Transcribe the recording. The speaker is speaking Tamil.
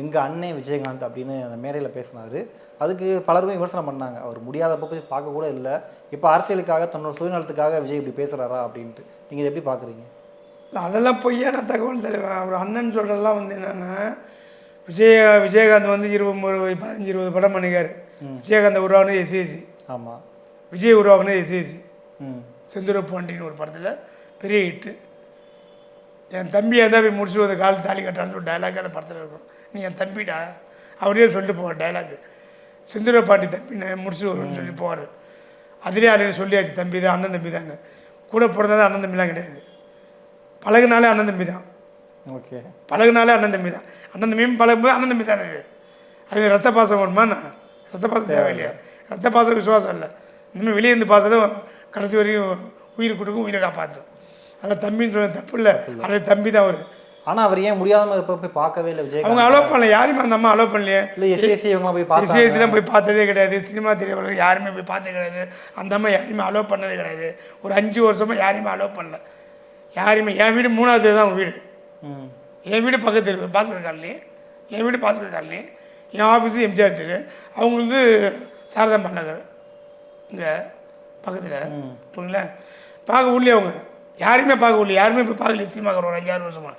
எங்க அண்ணன் விஜயகாந்த் அப்படின்னு அந்த மேடையில பேசினாரு. அதுக்கு பலருமே விமர்சனம் பண்ணாங்க. அவர் முடியாதப்ப போய் பார்க்க கூட இல்ல. இப்ப அரசியலுக்காக தன்னோட சுயநலத்துக்காக விஜய் இப்படி பேசுறாரா அப்படின்ட்டு. நீங்க இத எப்படி பார்க்குறீங்க? இல்ல அதெல்லாம் பொய்யான தகவல் தலைவன். அவர் அண்ணன் சொல்கிறதெல்லாம் வந்து என்னென்னா, விஜயகாந்த் வந்து 15, 20 படம் பண்ணிக்காரு. விஜயகாந்த் உருவாக்குனது எஸ்ஏசி. ஆமா. விஜய் உருவாக்குனது எஸ்ஏசி. ம். செந்தூர பாண்டியன் ஒரு படத்தில் பெரிய ஹிட்டு. என் தம்பியை தான் போய் முடிச்சு வந்து கால் தாலி கட்டான்னு ஒரு டைலாக் அந்த படத்தில் இருக்கும். நீ என் தம்பிடா அப்படியே சொல்லிட்டு போவார் டைலாக். செந்தூர பாண்டி தம்பி நான் முடிச்சு வருவேன்னு சொல்லி போவார். அதிலே ஆல்ரெடி சொல்லியாச்சு, தம்பி தான், அண்ணன் தம்பி தாங்க. கூட பிறந்தது அண்ணன் தம்பிலாம் கிடையாது. பழகுனாலே அண்ணன் தம்பி தான். ஓகே. பழகுனாலே அண்ணன் தம்பி தான். அண்ணன் தம்பியும் பழகும்போது அண்ணன் தம்பி தானே. அது ரத்த பாசம் வேணுமா? ரத்த பாசம் தேவையில்லையா? ரத்த பாசம் விசுவாசம் இல்லை. இனிமேல் வெளியே இருந்து பார்த்ததும் கடைசி வரையும் உயிர் கொடுக்கும், உயிரை காப்பாற்றும். அதில் தம்பின்னு சொல்ல தப்பு இல்லை. அதில் தம்பி தான் அவர். ஆனா அவர் ஏன் முடியாம இருப்ப போய் பார்க்கவே இல்லை விஜய்? அவங்க அலோவ் பண்ணல. யாருமே அந்த அம்மா அலோவ் பண்ணலையே. இல்லை எஸ்ஏசி இவங்களாம் போய் பார்த்தாங்க. எஸ்ஏசிலாம் போய் பார்த்ததே கிடையாது. சினிமா திரையுலகம் யாருமே போய் பார்த்ததே கிடையாது. அந்த அம்மா யாரையுமே அலோவ் பண்ணதே கிடையாது. ஒரு 5 வருஷமாக யாரையுமே அலோவ் பண்ணல. யாரையுமே. என் வீடு 3வது தான் வீடு. என் வீடு பக்கத்து தெரு பாஸ்கர் காலனி. என் வீடு பாஸ்கர் காலனி. என் ஆஃபீஸு எம்ஜிஆர் தெரு. அவங்களுக்கு சாரதா நகர் இங்கே பக்கத்தில். புரியுங்களா? பார்க்க ஊர்லேயே அவங்க யாருமே பார்க்க ஊர்ல யாருமே போய் பார்க்கல. சினிமாக்கார ஒரு 5, 6 வருஷமாக